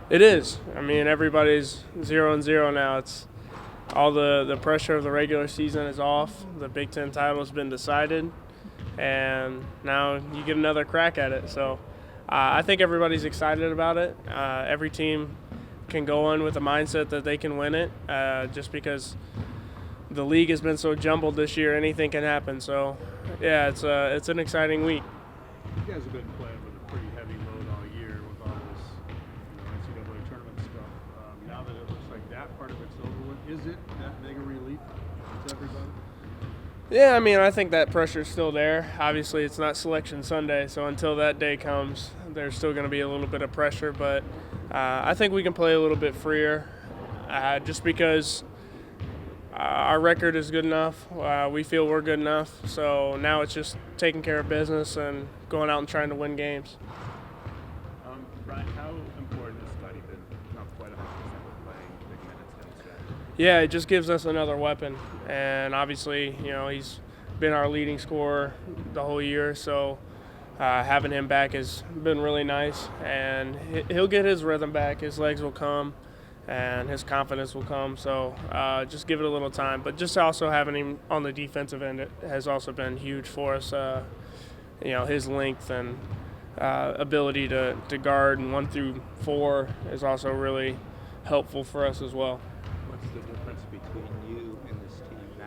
It is. I mean, everybody's 0-0 now. It's all the pressure of the regular season is off. The Big Ten title has been decided, and now you get another crack at it. So I think everybody's excited about it. Every team can go in with a mindset that they can win it, just because the league has been so jumbled this year. Anything can happen. So yeah, it's an exciting week. You guys have been playing with a pretty heavy load all year with all this, NCAA tournament stuff. Now that it looks like that part of it's over with, is it that big a relief to everybody? Yeah, I mean, I think that pressure's still there. Obviously, it's not Selection Sunday, so until that day comes, there's still going to be a little bit of pressure. But I think we can play a little bit freer, just because our record is good enough. We feel we're good enough. So now it's just taking care of business and going out and trying to win games. Bryant, how important has Scottie been? Not quite 100% playing big minutes down the stretch. Yeah, it just gives us another weapon. And obviously, he's been our leading scorer the whole year. So having him back has been really nice. And he'll get his rhythm back. His legs will come. And his confidence will come. So just give it a little time. But just also having him on the defensive end has also been huge for us. His length and ability to guard and 1 through 4 is also really helpful for us as well. What's the difference between you and this team now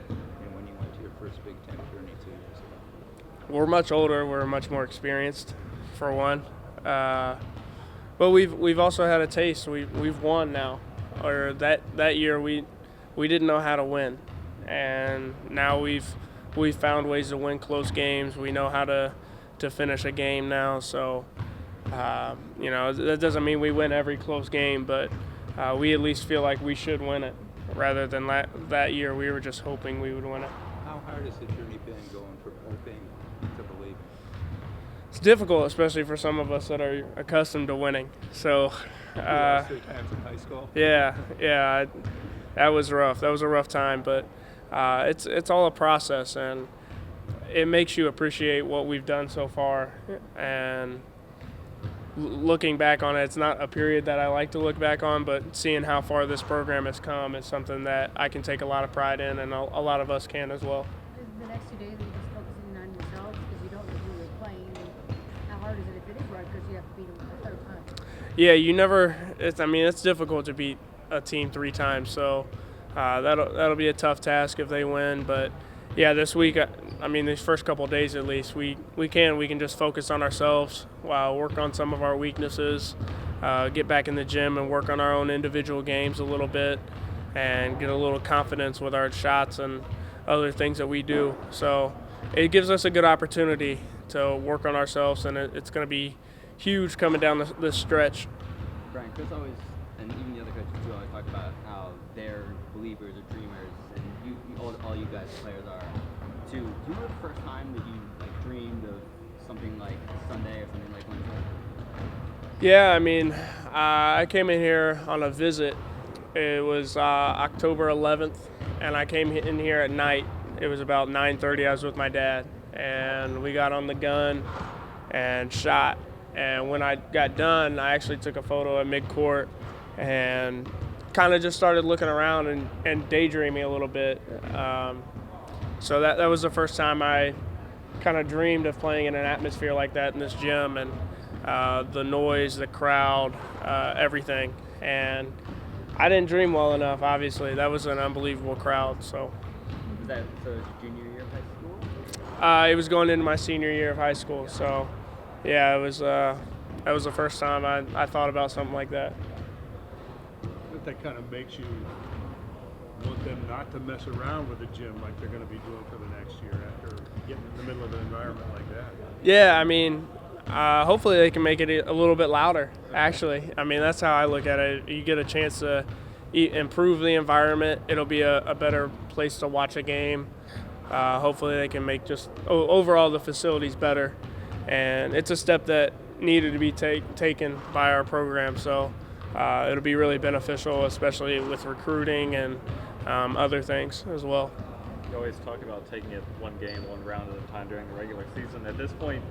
and when you went to your first Big Ten journey 2 years ago? We're much older. We're much more experienced, for one. But we've also had a taste. We've won now. Or that year we didn't know how to win, and now we've found ways to win close games. We know how to finish a game now. So that doesn't mean we win every close game, but we at least feel like we should win it, rather than that year we were just hoping we would win it. How hard has the journey been going from hoping to believing? It's difficult, especially for some of us that are accustomed to winning. So, 3 times in high school? Yeah, that was rough. That was a rough time, but it's all a process, and it makes you appreciate what we've done so far. And looking back on it, it's not a period that I like to look back on, but seeing how far this program has come is something that I can take a lot of pride in, and a lot of us can as well. The next 2 days, are you just focusing on yourselves because you don't know who you're playing? And how hard is it if it is right because you have to beat them a third time? Yeah, you never. It's difficult to beat a team 3 times, so that'll be a tough task if they win. But yeah, this week, these first couple of days at least, we can just focus on ourselves, work on some of our weaknesses, get back in the gym and work on our own individual games a little bit, and get a little confidence with our shots and other things that we do. So it gives us a good opportunity to work on ourselves, and it's going to be huge coming down this stretch. Brian, Chris always, and even the other coaches too, always talk about how they're believers or dreamers, and all you guys players are too. Do you remember the first time that you dreamed of something like Sunday or something like Wednesday? Yeah, I came in here on a visit. It was October 11th, and I came in here at night. It was about 9:30. I was with my dad, and we got on the gun and shot. And when I got done, I actually took a photo at midcourt and kind of just started looking around and daydreaming a little bit. So that was the first time I kind of dreamed of playing in an atmosphere like that in this gym, and the noise, the crowd, everything. And I didn't dream well enough, obviously. That was an unbelievable crowd. So Was that junior year of high school? it was going into my senior year of high school. So yeah, it was that was the first time I thought about something like that. That kind of makes you want them not to mess around with the gym like they're going to be doing for the next year after getting in the middle of an environment like that. Yeah, hopefully they can make it a little bit louder, actually. That's how I look at it. You get a chance to improve the environment. It'll be a better place to watch a game. Hopefully they can make just overall the facilities better. And it's a step that needed to be taken by our program. So it'll be really beneficial, especially with recruiting and other things as well. You always talk about taking it one game, one round at a time during the regular season. At this point,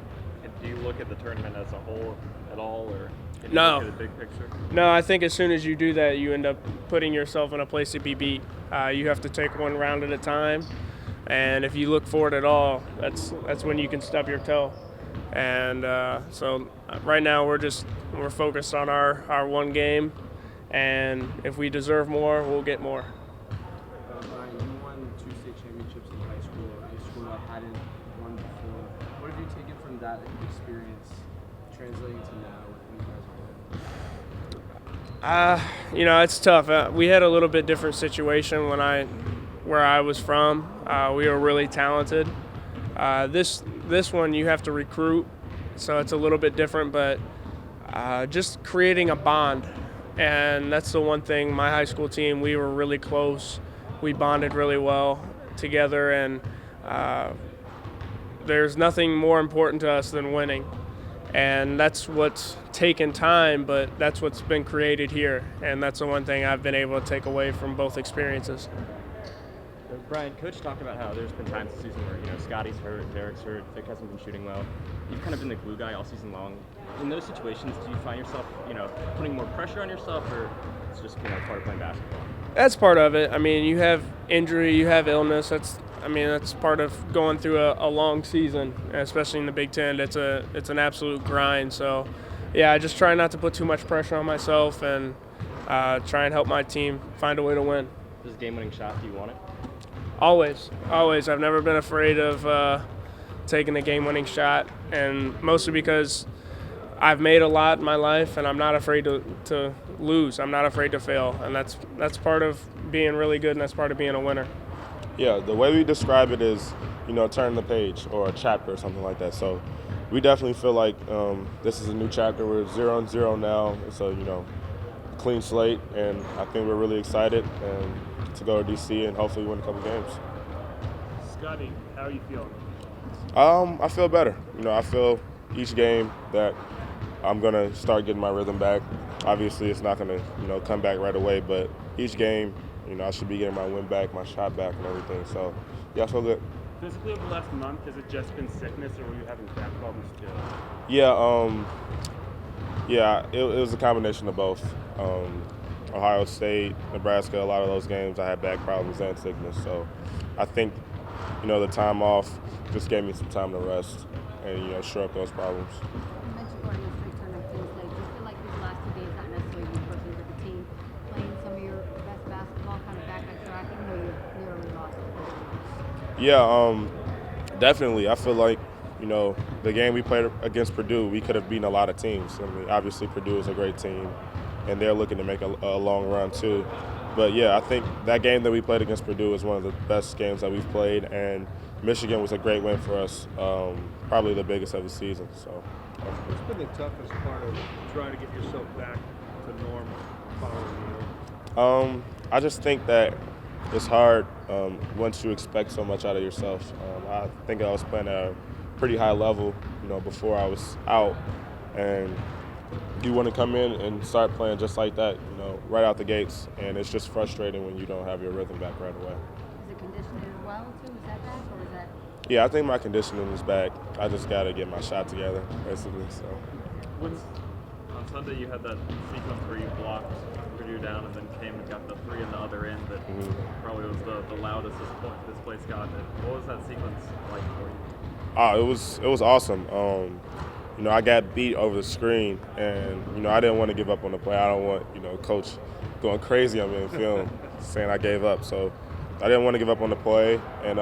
do you look at the tournament as a whole at all, or If you No. look at the big picture. No, I think as soon as you do that, you end up putting yourself in a place to be beat. You have to take one round at a time, and if you look forward at all, that's when you can stub your toe. And so right now we're focused on our one game, and if we deserve more, we'll get more. Bryant, you won 2 state championships in high school. Your school hadn't won before. What have you taken from that experience, translating to now when you guys are winning? It's tough. We had a little bit different situation where I was from. We were really talented. This one you have to recruit, so it's a little bit different. But just creating a bond, and that's the one thing. My high school team, we were really close. We bonded really well together, and there's nothing more important to us than winning. And that's what's taken time, but that's what's been created here. And that's the one thing I've been able to take away from both experiences. Brian, Coach talked about how there's been times this season where, Scottie's hurt, Derek's hurt, Vic hasn't been shooting well. You've kind of been the glue guy all season long. In those situations, do you find yourself, putting more pressure on yourself, or it's just, part of playing basketball? That's part of it. I mean, you have injury, you have illness. That's part of going through a long season, especially in the Big Ten. It's an absolute grind. So, yeah, I just try not to put too much pressure on myself and try and help my team find a way to win. This game-winning shot, do you want it? Always. I've never been afraid of taking a game-winning shot, and mostly because I've made a lot in my life, and I'm not afraid to lose. I'm not afraid to fail, and that's part of being really good, and that's part of being a winner. Yeah, the way we describe it is, turn the page or a chapter or something like that. So we definitely feel like this is a new chapter. We're 0-0 now. It's a, clean slate, and I think we're really excited to go to DC and hopefully win a couple games. Scottie, how are you feeling? I feel better. I feel each game that I'm going to start getting my rhythm back. Obviously, it's not going to, come back right away, but each game, I should be getting my win back, my shot back, and everything. So, yeah, I feel good. Physically over the last month, has it just been sickness, or were you having back problems too? Yeah, it was a combination of both. Ohio State, Nebraska, a lot of those games I had back problems and sickness. So I think, the time off just gave me some time to rest and, shore up those problems. You mentioned going to straight tournament teams. Do you feel like these last 2 days, not necessarily you personally, but the team, playing some of your best basketball kind of back on track, even though you nearly lost? Yeah, definitely. I feel like, the game we played against Purdue, we could have beaten a lot of teams. I mean, obviously Purdue is a great team, and they're looking to make a long run too. But, yeah, I think that game that we played against Purdue is one of the best games that we've played, and Michigan was a great win for us, probably the biggest of the season. So, What's been the toughest part of trying to get yourself back to normal following the year? I just think that it's hard once you expect so much out of yourself. I think I was playing at a pretty high level, before I was out, and you want to come in and start playing just like that, right out the gates, and it's just frustrating when you don't have your rhythm back right away. Is it conditioning as well, too? Is that back, or is that? Yeah, I think my conditioning is back. I just got to get my shot together, basically. So. On Sunday, you had that sequence where you blocked Purdue down and then came and got the three in the other end that probably was the loudest this place got. What was that sequence like for you? Oh, it was awesome. I got beat over the screen, and I didn't want to give up on the play. I don't want Coach going crazy on me in film, saying I gave up. So I didn't want to give up on the play, and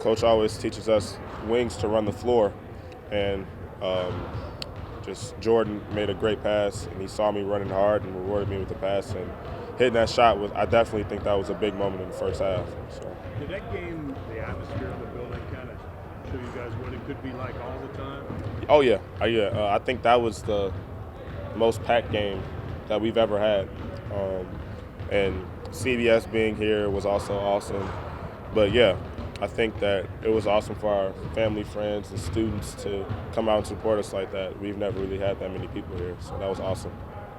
Coach always teaches us wings to run the floor, and just Jordan made a great pass, and he saw me running hard and rewarded me with the pass, and hitting that shot I definitely think that was a big moment in the first half. So. Did that game, the atmosphere of the building, kind of show you guys what it could be like all the time? Oh yeah, I think that was the most packed game that we've ever had, and CBS being here was also awesome. But yeah, I think that it was awesome for our family, friends, and students to come out and support us like that. We've never really had that many people here, so that was awesome.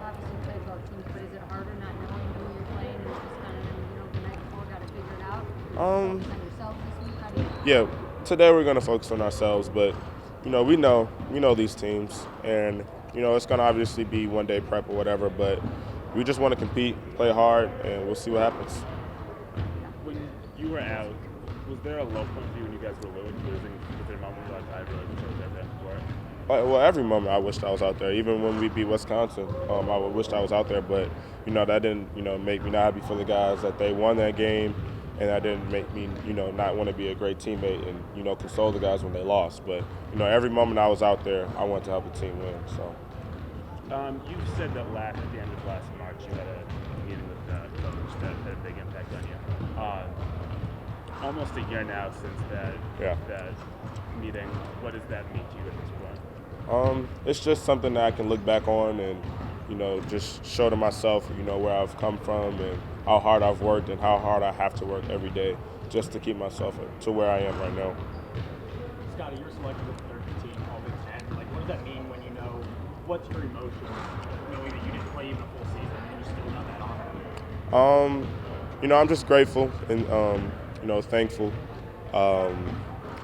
Obviously, you played both teams, but is it harder not knowing who you're playing and just kind of, the night before, got to figure it out? Focus on yourself this week? How do you? Yeah, today we're going to focus on ourselves, but we know these teams, and you know, it's going to obviously be one-day prep or whatever, but we just want to compete, play hard, and we'll see what happens. When you were out, was there a low point for you when you guys were losing? Was there a moment where you're like, I really wish I was out there before? Well, every moment I wished I was out there. Even when we beat Wisconsin, I wished I was out there. But, you know, that didn't, you know, make me not happy for the guys that they won that game, and that didn't make me, you know, not want to be a great teammate and, you know, console the guys when they lost. But, you know, every moment I was out there, I wanted to help the team win. So. You said that at the end of last March, you had a meeting with the coach that had a big impact on you. Almost a year now since that meeting. What does that mean to you at this point? It's just something that I can look back on and, you know, just show to myself, you know, where I've come from and how hard I've worked and how hard I have to work every day just to keep myself to where I am right now. Scottie, you're selected with the third team, all Big Ten. Like, what does that mean when you know, what's your emotion knowing that you didn't play even a full season and you still got that honor? You know, I'm just grateful and, you know, thankful.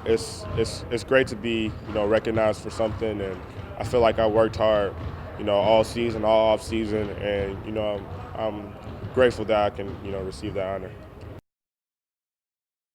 It's great to be, you know, recognized for something, and I feel like I worked hard, you know, all season, all off season, and, you know, I'm grateful that I can, you know, receive that honor.